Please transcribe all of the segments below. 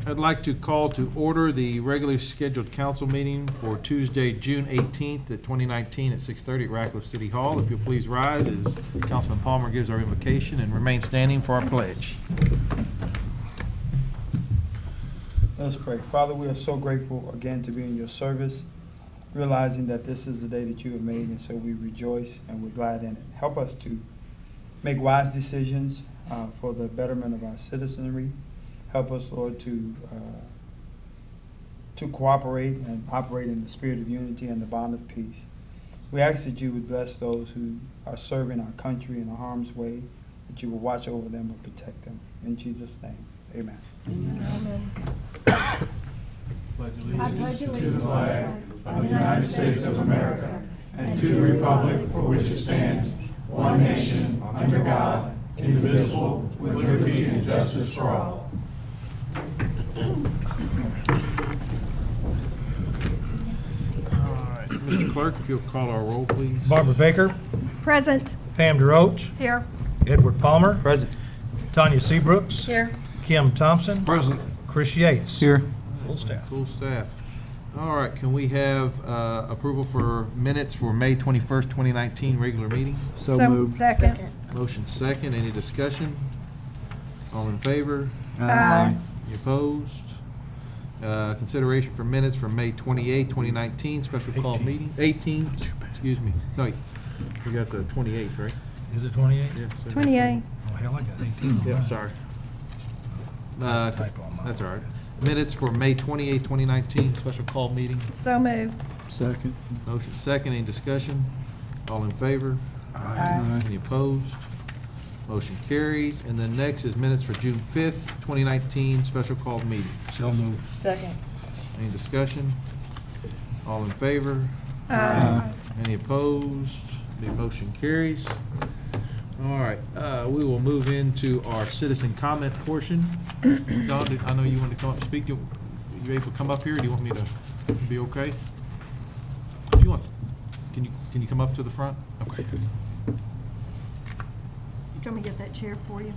I'd like to call to order the regularly scheduled council meeting for Tuesday, June 18th, 2019 at 6:30 at Ratcliffe City Hall. If you'll please rise as Councilman Palmer gives our invocation and remain standing for our pledge. Let us pray. Father, we are so grateful again to be in your service, realizing that this is the day that you have made, and so we rejoice and we're glad in it. Help us to make wise decisions for the betterment of our citizenry. Help us, Lord, to cooperate and operate in the spirit of unity and the bond of peace. We ask that you would bless those who are serving our country in harm's way, that you will watch over them and protect them. In Jesus' name, amen. Amen. I pledge allegiance to the flag of the United States of America and to the republic for which it stands, one nation, under God, indivisible, with liberty and justice for all. Mr. Clerk, if you'll call our roll, please. Barbara Baker, Present. Pam DeRoche, Here. Edward Palmer, Present. Tanya Seabrooks, Here. Kim Thompson, Present. Chris Yates. Here. Full staff. Full staff. All right, can we have approval for minutes for May 21st, 2019 regular meeting? So moved. Second. Motion second, any discussion? All in favor? Aye. Any opposed? Consideration for minutes from May 28th, 2019, special call 18. meeting. 18, excuse me. No, we got the 28th, right? Is it 28? Yeah. 28. Oh, hell, I got 18. Yeah, sorry. Typo on mine. That's all right. Minutes for May 28th, 2019, special call meeting. So moved. Second. Motion second, any discussion? All in favor? Aye. Any opposed? Motion carries. And then next is minutes for June 5th, 2019, special called meeting. So moved. Second. Any discussion? All in favor? Aye. Any opposed? The motion carries. All right, we will move into our citizen comment portion. Don, I know you wanted to come up and speak. You able to come up here, or do you want me to be okay? If you want, can you come up to the front? Okay. Do you want me to get that chair for you?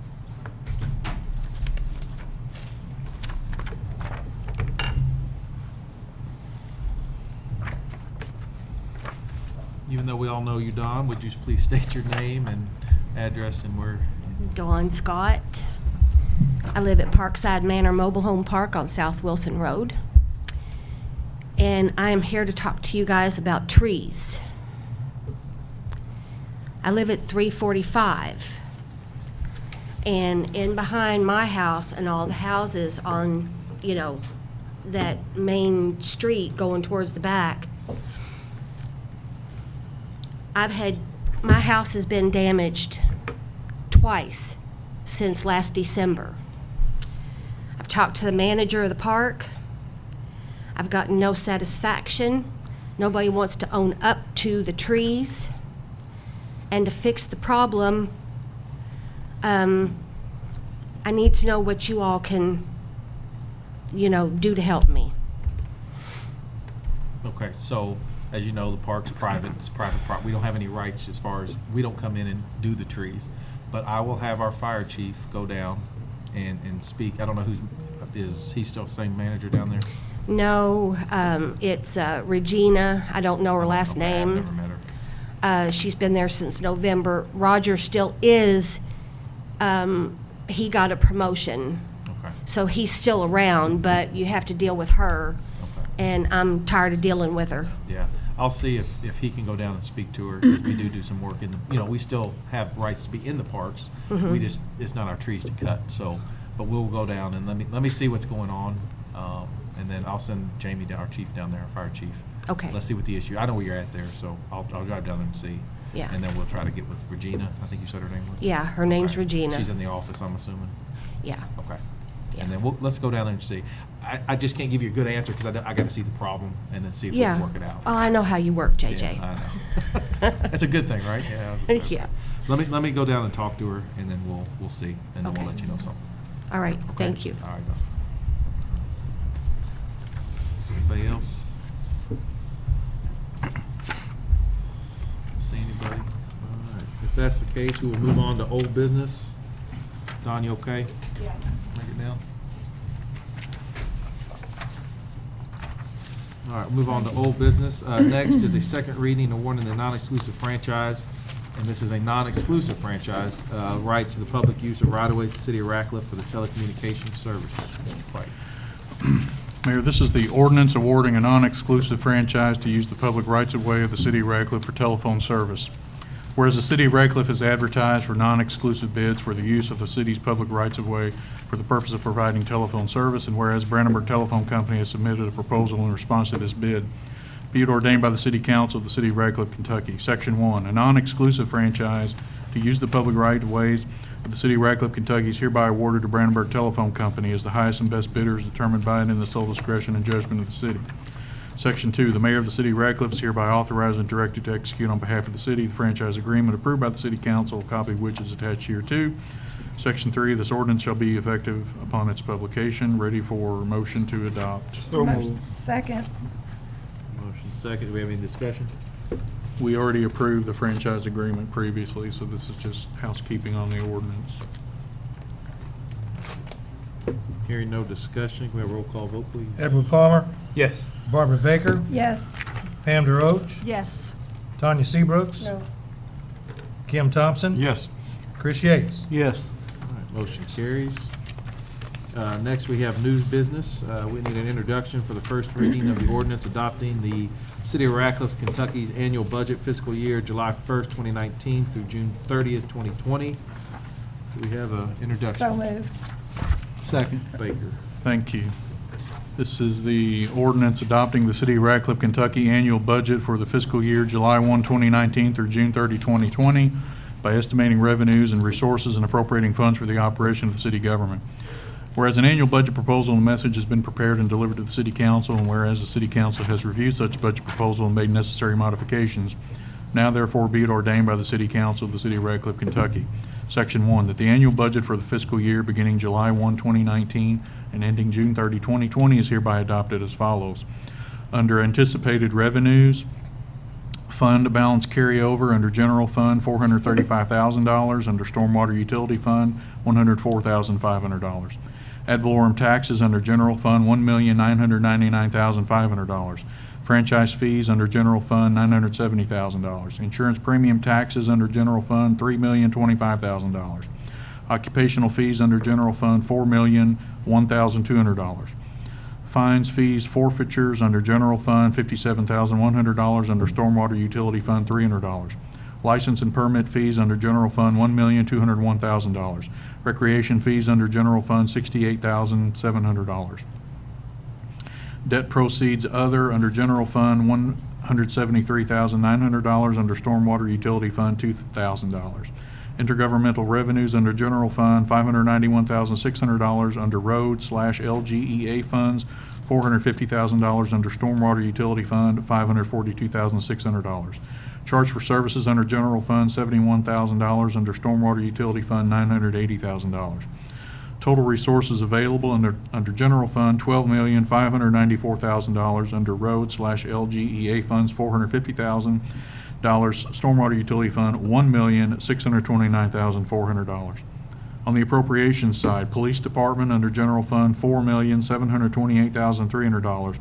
Even though we all know you, Don, would you please state your name and address and where? Dawn Scott. I live at Parkside Manor Mobile Home Park on South Wilson Road. And I am here to talk to you guys about trees. I live at 345. And in behind my house and all the houses on, that main street going towards the back, my house has been damaged twice since last December. I've talked to the manager of the park. I've gotten no satisfaction. Nobody wants to own up to the trees. And to fix the problem, I need to know what you all can, do to help me. Okay, so as you know, the park's private. It's private property. We don't have any rights as far as, we don't come in and do the trees. But I will have our fire chief go down and speak. I don't know is he still the same manager down there? No, it's Regina. I don't know her last I've name. never met her. She's been there since November. Roger still is. He got a promotion, Okay, so he's still around, but you have to deal with her, okay, and I'm tired of dealing with her. yeah. I'll see if he can go down and speak to her, because we do some work in the, we still have rights to be in the parks. Mm-hmm. We just, it's not our trees to cut, so, but we'll go down and let me see what's going on. And then I'll send Jamie, our chief down there, our fire chief. Okay. Let's see what the issue, I know where you're at there, so I'll drive down there and see. Yeah. And then we'll try to get with Regina, I think you said her name was? Yeah, her name's Okay. Regina. She's in the office, I'm assuming? Yeah. Okay. Yeah. And then let's go down there and see. I just can't give you a good answer, because I got to see the problem and then see if we Yeah. can work it out. Oh, I know how you work, JJ. Yeah, I know. That's a good thing, right? Yeah. Yeah. Let me go down and talk to her, and then we'll see, and then we'll Okay. let you know something. All right, Okay? thank you. All right. Anybody else? See anybody? All right. If that's the case, we will move on to old business. Don, you okay? Yeah. Make it down. All right, move on to old business. Next is a second reading awarding the non-exclusive franchise, and this is a non-exclusive franchise, rights to the public use of right-of-ways to the city of Ratcliffe for the telecommunications services. Mr. Pike. Mayor, this is the ordinance awarding a non-exclusive franchise to use the public rights-of-way of the city of Radcliffe for telephone service. Whereas the city of Radcliffe has advertised for non-exclusive bids for the use of the city's public rights-of-way for the purpose of providing telephone service, and whereas Brandenburg Telephone Company has submitted a proposal in response to this bid, be it ordained by the City Council of the City of Radcliffe, Kentucky. Section 1, a non-exclusive franchise to use the public right-of-ways of the City of Radcliffe, Kentucky is hereby awarded to Brandenburg Telephone Company as the highest and best bidder is determined by and in the sole discretion and judgment of the city. Section 2, the mayor of the City of Radcliffe is hereby authorized and directed to execute on behalf of the city the franchise agreement approved by the City Council, a copy of which is attached here too. Section 3, this ordinance shall be effective upon its publication. Ready for motion to adopt. So moved. Second. Motion second. Do we have any discussion? We already approved the franchise agreement previously, so this is just housekeeping on the ordinance. Hearing no discussion, can we have a roll call vote, please? Edward Palmer, Yes. Barbara Baker, Yes. Pam DeRoche, Yes. Tanya Seabrooks, No. Kim Thompson, Yes. Chris Yates. Yes. All right, motion carries. Next, we have new business. We need an introduction for the first reading of the ordinance adopting the City of Radcliffe, Kentucky's annual budget fiscal year, July 1st, 2019 through June 30th, 2020. Do we have an introduction? So moved. Second. Baker. Thank you. This is the ordinance adopting the City of Radcliffe, Kentucky annual budget for the fiscal year July 1, 2019 through June 30, 2020 by estimating revenues and resources and appropriating funds for the operation of the city government. Whereas an annual budget proposal and message has been prepared and delivered to the City Council, and whereas the City Council has reviewed such budget proposal and made necessary modifications, now therefore be it ordained by the City Council of the City of Radcliffe, Kentucky. Section 1, that the annual budget for the fiscal year beginning July 1, 2019 and ending June 30, 2020 is hereby adopted as follows. Under anticipated revenues, fund balance carryover under general fund, $435,000. Under stormwater utility fund, $104,500. Ad valorem taxes under general fund, $1,999,500. Franchise fees under general fund, $970,000. Insurance premium taxes under general fund, $3,025,000. Occupational fees under general fund, $4,001,200. Fines, fees, forfeitures under general fund, $57,100. Under stormwater utility fund, $300. License and permit fees under general fund, $1,201,000. Recreation fees under general fund, $68,700. Debt proceeds other under general fund, $173,900. Under stormwater utility fund, $2,000. Intergovernmental revenues under general fund, $591,600. Under road/LGEA funds, $450,000. Under stormwater utility fund, $542,600. Charge for services under general fund, $71,000. Under stormwater utility fund, $980,000. Total resources available under general fund, $12,594,000. Under road/LGEA funds, $450,000. Stormwater utility fund, $1,629,400. On the appropriations side, police department under general fund, $4,728,300.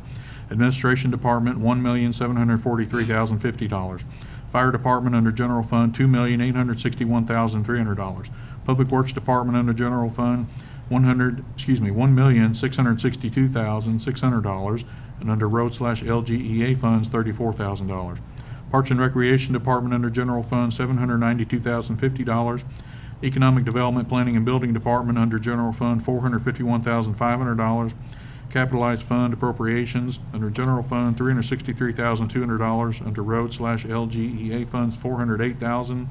Administration department, $1,743,050. Fire department under general fund, $2,861,300. Public works department under general fund, $1,662,600, and under road/LGEA funds, $34,000. Parks and Recreation Department under general fund, $792,050. Economic Development, Planning and Building Department under general fund, $451,500. Capitalized fund appropriations under general fund, $363,200. Under road/LGEA funds, $408,000.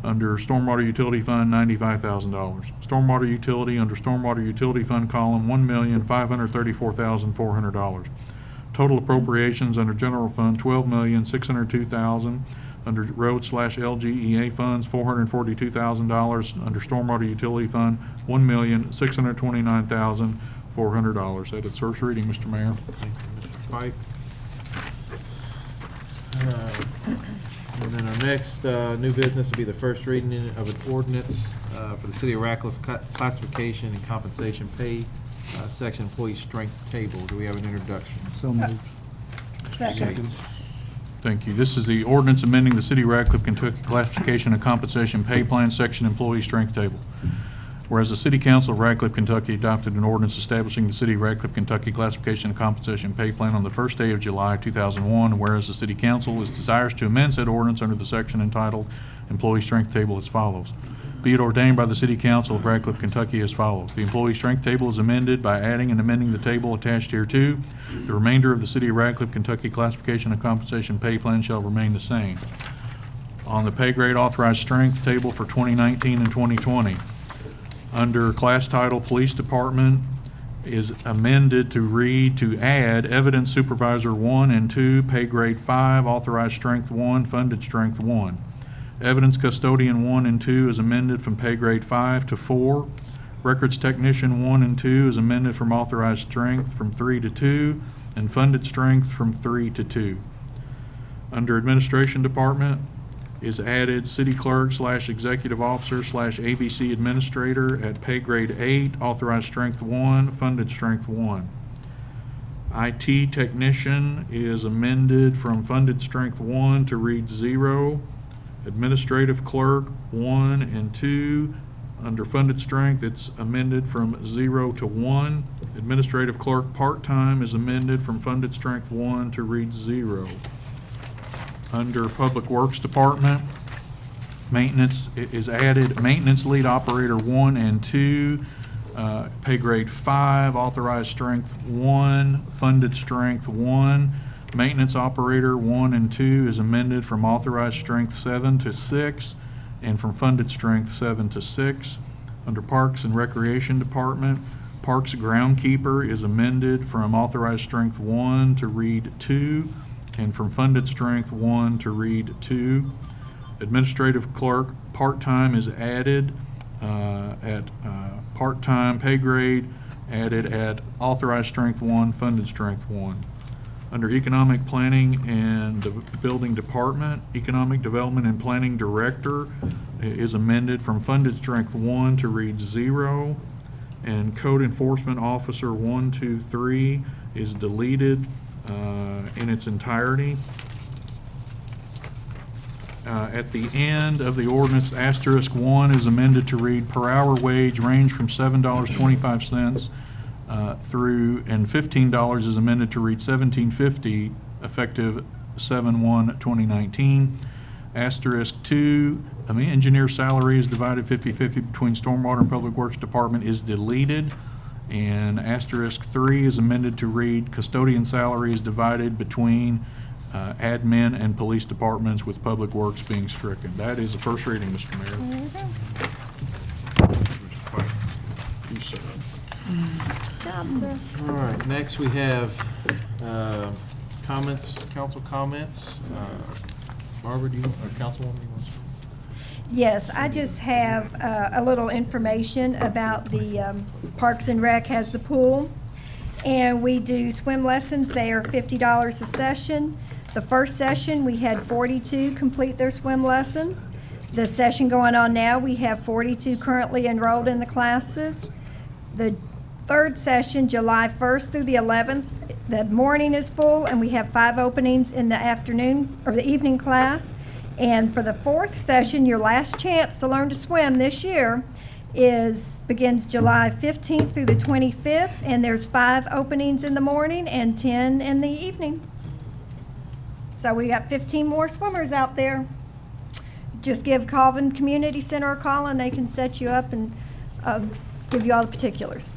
Under stormwater utility fund, $95,000. Stormwater utility under stormwater utility fund column, $1,534,400. Total appropriations under general fund, $12,602,000. Under road/LGEA funds, $442,000. Under stormwater utility fund, $1,629,400. At its first reading, Mr. Mayor. Thank you, Mr. Pike. And then our next new business will be the first reading of an ordinance for the City of Radcliffe classification and compensation pay section employee strength table. Do we have an introduction? So moved. Second. Thank you. This is the ordinance amending the City of Radcliffe, Kentucky classification and compensation pay plan section employee strength table. Whereas the City Council of Radcliffe, Kentucky adopted an ordinance establishing the City of Radcliffe, Kentucky classification and compensation pay plan on the first day of July 2001, and whereas the City Council desires to amend said ordinance under the section entitled Employee Strength Table as follows. Be it ordained by the City Council of Radcliffe, Kentucky as follows. The Employee Strength Table is amended by adding and amending the table attached hereto. The remainder of the City of Radcliffe, Kentucky classification and compensation pay plan shall remain the same. On the pay grade authorized strength table for 2019 and 2020, under class title Police Department is amended to read to add Evidence Supervisor 1 and 2, pay grade 5, authorized strength 1, funded strength 1. Evidence Custodian 1 and 2 is amended from pay grade 5 to 4. Records Technician 1 and 2 is amended from authorized strength from 3 to 2, and funded strength from 3 to 2. Under Administration Department is added City Clerk / Executive Officer / ABC Administrator at pay grade 8, authorized strength 1, funded strength 1. IT Technician is amended from funded strength 1 to read 0. Administrative Clerk 1 and 2, under funded strength, it's amended from 0 to 1. Administrative Clerk part-time is amended from funded strength 1 to read 0. Under Public Works Department, maintenance is added, Maintenance Lead Operator 1 and 2, pay grade 5, authorized strength 1, funded strength 1. Maintenance Operator 1 and 2 is amended from authorized strength 7 to 6, and from funded strength 7 to 6. Under Parks and Recreation Department, Parks Groundkeeper is amended from authorized strength 1 to read 2, and from funded strength 1 to read 2. Administrative Clerk part-time is added at part-time pay grade, added at authorized strength 1, funded strength 1. Under Economic Planning and Building Department, Economic Development and Planning Director is amended from funded strength 1 to read 0, and Code Enforcement Officer 1, 2, 3 is deleted in its entirety. At the end of the ordinance, asterisk 1 is amended to read per hour wage range from $7.25 through, and $15 is amended to read $17.50 effective 7/1/2019. Asterisk 2, engineer salary is divided 50-50 between Stormwater and Public Works Department is deleted. And asterisk 3 is amended to read custodian salary is divided between admin and police departments, with Public Works being stricken. That is the first reading, Mr. Mayor. There you go. You said it. Good job, sir. All right, next we have comments, council comments. Barbara, do you, or Councilwoman, you want to? Yes, I just have a little information about the Parks and Rec has the pool. And we do swim lessons. They are $50 a session. The first session, we had 42 complete their swim lessons. The session going on now, we have 42 currently enrolled in the classes. The third session, July 1st through the 11th, the morning is full, and we have 5 openings in the afternoon, or the evening class. And for the fourth session, your last chance to learn to swim this year begins July 15th through the 25th, and there's 5 openings in the morning and 10 in the evening. So we got 15 more swimmers out there. Just give Calvin Community Center a call, and they can set you up and give you all the particulars.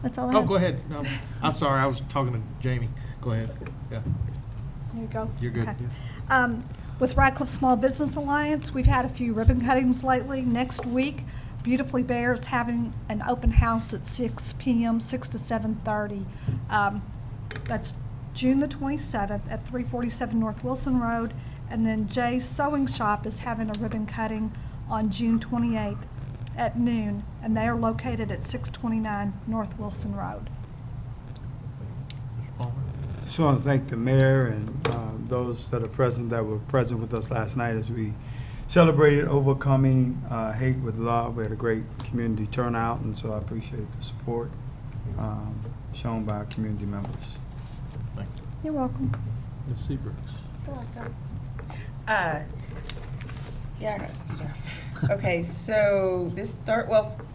That's all I have. Oh, go ahead. No, I'm sorry, I was talking to Jamie. Go ahead. Yeah, There you go. you're good. Okay. Yes. With Radcliffe Small Business Alliance, we've had a few ribbon cuttings lately. Next week, Beautifully Bear is having an open house at 6 p.m., 6 to 7:30. That's June the 27th at 347 North Wilson Road. And then Jay's Sewing Shop is having a ribbon cutting on June 28th at noon, and they are located at 629 North Wilson Road. Mr. Palmer? Just want to thank the mayor and those that are present, that were present with us last night as we celebrated overcoming hate with love. We had a great community turnout, and so I appreciate the support shown by our community members. Thank you. You're welcome. Ms. Seabrooks. Yeah, I got some stuff. Okay, so this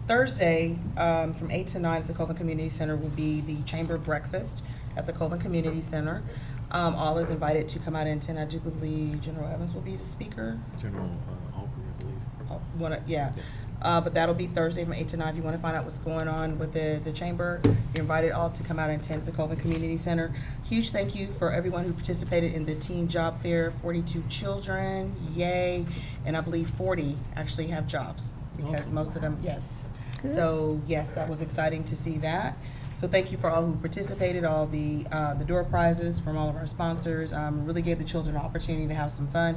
Thursday, from 8 to 9 at the Colvin Community Center will be the Chamber Breakfast at the Colvin Community Center. All is invited to come out and attend. I do believe General Evans will be the speaker. General Aubrey, I believe. But that'll be Thursday from 8 to 9. If you want to find out what's going on with the chamber, you're invited all to come out and attend the Colvin Community Center. Huge thank you for everyone who participated in the Teen Job Fair. 42 children, yay, and I believe 40 actually have jobs because most of them, yes. Good. So yes, that was exciting to see that. So thank you for all who participated, all the door prizes from all of our sponsors. Really gave the children an opportunity to have some fun.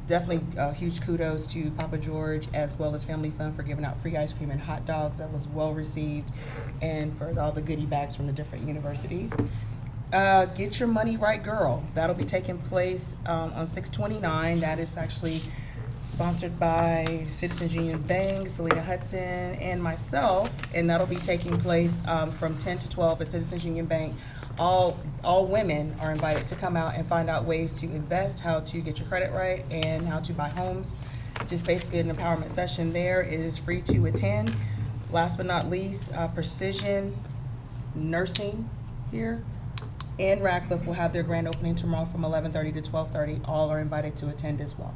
Definitely huge kudos to Papa George as well as Family Fun for giving out free ice cream and hot dogs. That was well received, and for all the goodie bags from the different universities. Get Your Money Right Girl. That'll be taking place on 6/29. That is actually sponsored by Citizens Union Bank, Selena Hudson, and myself, and that'll be taking place from 10 to 12 at Citizens Union Bank. All women are invited to come out and find out ways to invest, how to get your credit right, and how to buy homes. Just basically an empowerment session there. It is free to attend. Last but not least, Precision Nursing here and Radcliffe will have their grand opening tomorrow from 11:30 to 12:30. All are invited to attend as well.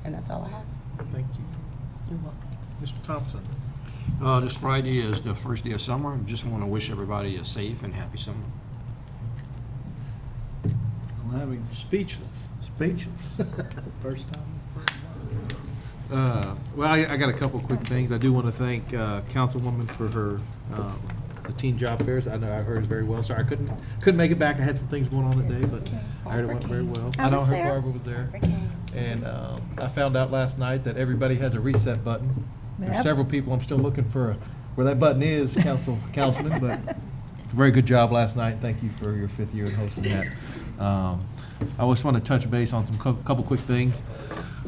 And that's all I have. Thank you. You're welcome. Mr. Thompson. This Friday is the first day of summer. Just want to wish everybody a safe and happy summer. I'm having Speechless. first time. Well, I got a couple quick things. I do want to thank Councilwoman for her the teen job fairs. I know I heard it very well. Sorry, I couldn't make it back. I had some things going on that day, but I heard it went very well. I know was her there. Barbara was there, and I found out last night that everybody has a reset button. There's Yep. several people. I'm still looking for where that button is, Councilman, but very good job last night. Thank you for your 5th year in hosting that. I just want to touch base on some couple quick things.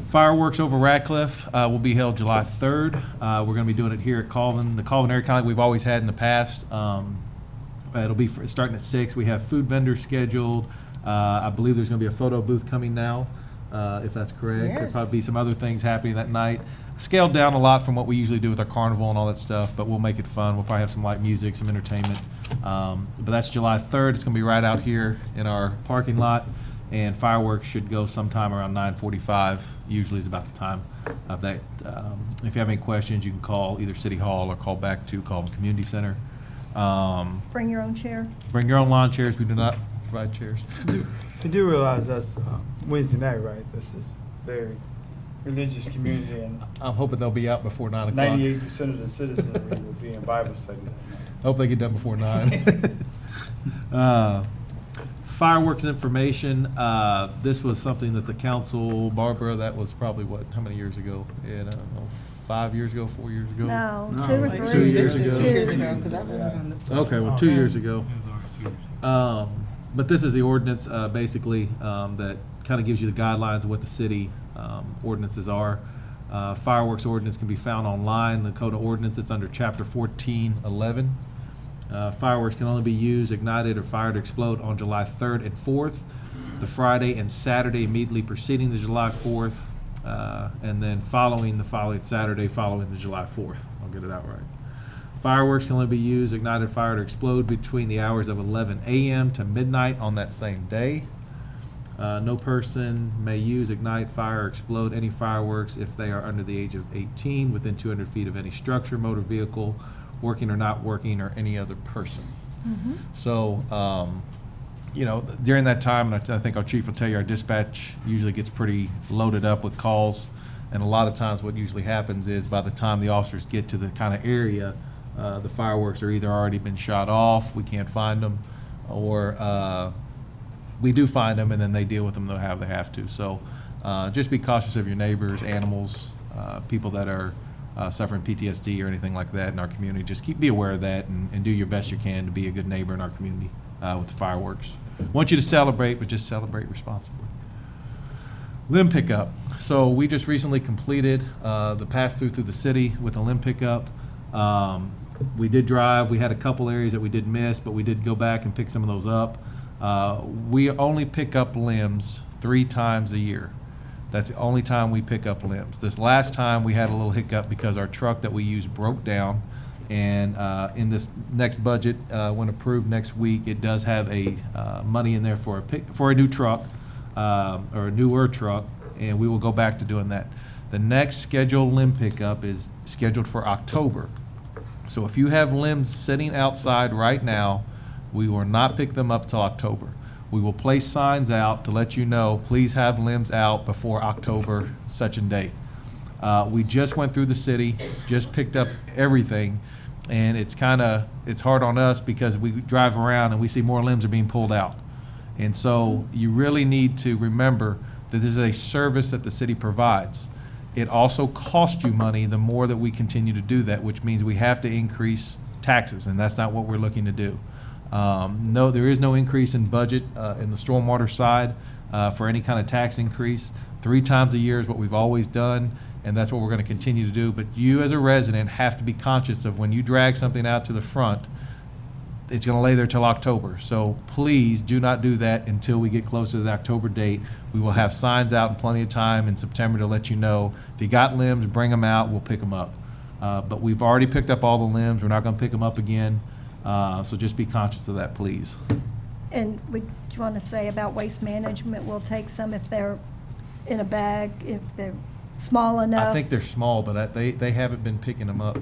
Fireworks over Radcliffe will be held July 3rd. We're going to be doing it here at Colvin, the Colvin area, kind of like we've always had in the past. It'll be starting at 6. We have food vendors scheduled. I believe there's going to be a photo booth coming now, if that's correct. There'll Yes. probably be some other things happening that night. Scaled down a lot from what we usually do with our carnival and all that stuff, but we'll make it fun. We'll probably have some light music, some entertainment. But that's July 3rd. It's going to be right out here in our parking lot, and fireworks should go sometime around 9:45. Usually is about the time of that. If you have any questions, you can call either City Hall or call back to Colvin Community Center. Bring your own chair. Bring your own lawn chairs. We do not provide chairs. You do realize that's Wednesday night, right? This is very religious community, and I'm hoping they'll be out before 9 o'clock. 98% of the citizenry will be in Bible study that night. Hope they get done before 9. Fireworks information, this was something that the council, Barbara, that was probably what, how many years ago? I don't know, 5 years ago, 4 years ago? No, No, 2 or like 3. 2 years ago. 2 years ago, because I voted on this. Okay, well, 2 years ago. But this is the ordinance, basically, that kind of gives you the guidelines of what the city ordinances are. Fireworks ordinance can be found online, the code of ordinance, it's under chapter 1411. Fireworks can only be used, ignited, or fired to explode on July 3rd and 4th, the Friday and Saturday immediately preceding the July 4th, and then following the following Saturday following the July 4th. I'll get it out right. Fireworks can only be used, ignited, fired, or explode between the hours of 11 a.m. to midnight on that same day. No person may use, ignite, fire, or explode any fireworks if they are under the age of 18, within 200 feet of any structure, motor vehicle, working or not working, or any other person. So, during that time, and I think our chief will tell you, our dispatch usually gets pretty loaded up with calls. And a lot of times what usually happens is by the time the officers get to the kind of area, the fireworks are either already been shot off, we can't find them, or we do find them and then they deal with them they have to. So just be cautious of your neighbors, animals, people that are suffering PTSD or anything like that in our community. Just be aware of that and do your best you can to be a good neighbor in our community with the fireworks. Want you to celebrate, but just celebrate responsibly. Limb pickup. So we just recently completed the pass-through through the city with a limb pickup. We did drive, we had a couple areas that we did miss, but we did go back and pick some of those up. We only pick up limbs 3 times a year. That's the only time we pick up limbs. This last time, we had a little hiccup because our truck that we used broke down. And in this next budget, when approved next week, it does have a money in there for a new truck, or a newer truck, and we will go back to doing that. The next scheduled limb pickup is scheduled for October. So if you have limbs sitting outside right now, we will not pick them up till October. We will place signs out to let you know, please have limbs out before October such and date. We just went through the city, just picked up everything, and it's hard on us because we drive around and we see more limbs are being pulled out. And so you really need to remember that this is a service that the city provides. It also costs you money the more that we continue to do that, which means we have to increase taxes, and that's not what we're looking to do. No, there is no increase in budget in the stormwater side for any kind of tax increase. 3 times a year is what we've always done, and that's what we're going to continue to do. But you as a resident have to be conscious of when you drag something out to the front, it's going to lay there till October. So please do not do that until we get closer to the October date. We will have signs out in plenty of time in September to let you know, if you got limbs, bring them out, we'll pick them up. But we've already picked up all the limbs. We're not going to pick them up again. So just be conscious of that, please. And would you want to say about waste management, we'll take some if they're in a bag, if they're small enough? I think they're small, but they haven't been picking them up.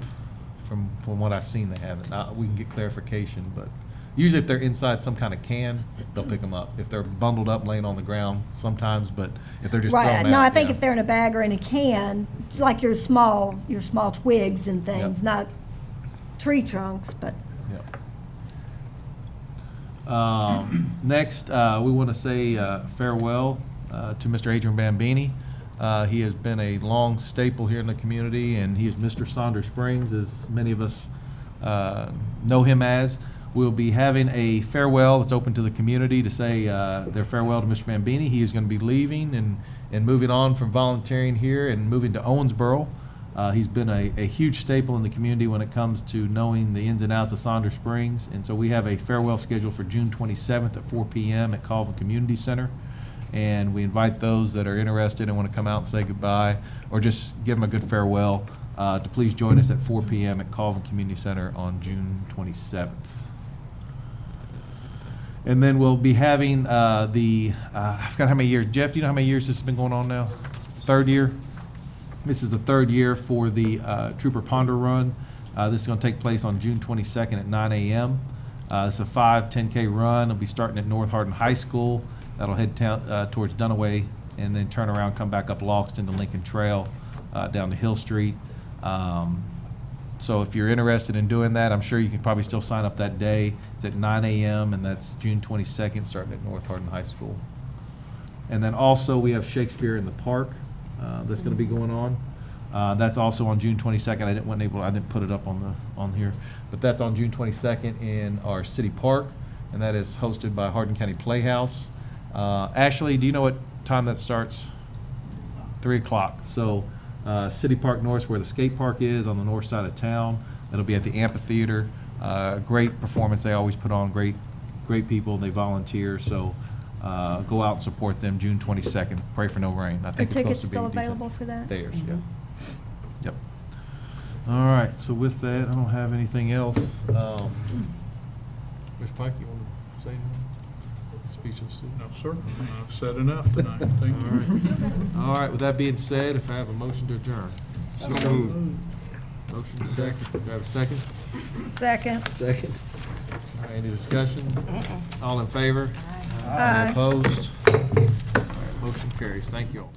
From what I've seen, they haven't. We can get clarification, but usually if they're inside some kind of can, they'll pick them up. If they're bundled up, laying on the ground, sometimes, but if they're just thrown out. Right, no, I think yeah. if they're in a bag or in a can, it's like your small twigs and things, Yep. not tree trunks, but. Yep. Next, we want to say farewell to Mr. Adrian Bambini. He has been a long staple here in the community, and he is Mr. Saunders Springs, as many of us know him as. We'll be having a farewell that's open to the community to say their farewell to Mr. Bambini. He is going to be leaving and moving on from volunteering here and moving to Owensboro. He's been a huge staple in the community when it comes to knowing the ins and outs of Saunders Springs. And so we have a farewell scheduled for June 27th at 4 p.m. at Colvin Community Center. And we invite those that are interested and want to come out and say goodbye or just give them a good farewell to please join us at 4 p.m. at Colvin Community Center on June 27th. And then we'll be having I forgot how many years. Jeff, do you know how many years this has been going on now? 3rd year? This is the 3rd year for the Trooper Ponder Run. This is going to take place on June 22nd at 9 a.m. It's a 5-10K run. It'll be starting at North Hardin High School. That'll head towards Dunaway and then turn around, come back up Logston to Lincoln Trail, down to Hill Street. So if you're interested in doing that, I'm sure you can probably still sign up that day. It's at 9 a.m. and that's June 22nd, starting at North Hardin High School. And then also we have Shakespeare in the Park that's going to be going on. That's also on June 22nd. I didn't put it up on here, but that's on June 22nd in our city park, and that is hosted by Hardin County Playhouse. Ashley, do you know what time that starts? 3 o'clock. So City Park North, where the skate park is, on the north side of town. That'll be at the amphitheater. Great performance they always put on. Great people. They volunteer. So go out and support them June 22nd. Pray for no rain. I think Are it's supposed tickets to be still decent. available for that? Theirs, yeah. Yep. All right. So with that, I don't have anything else. Mr. Pike, you want to say anything? Speechless. No, sir. I've said enough tonight. Thank All you. right. All right, with that being said, if I have a motion to adjourn. So moved. Motion second. Do I have a second? Second. Second. All right, any discussion? All in favor? Aye. Any opposed? All right, motion carries. Thank you all.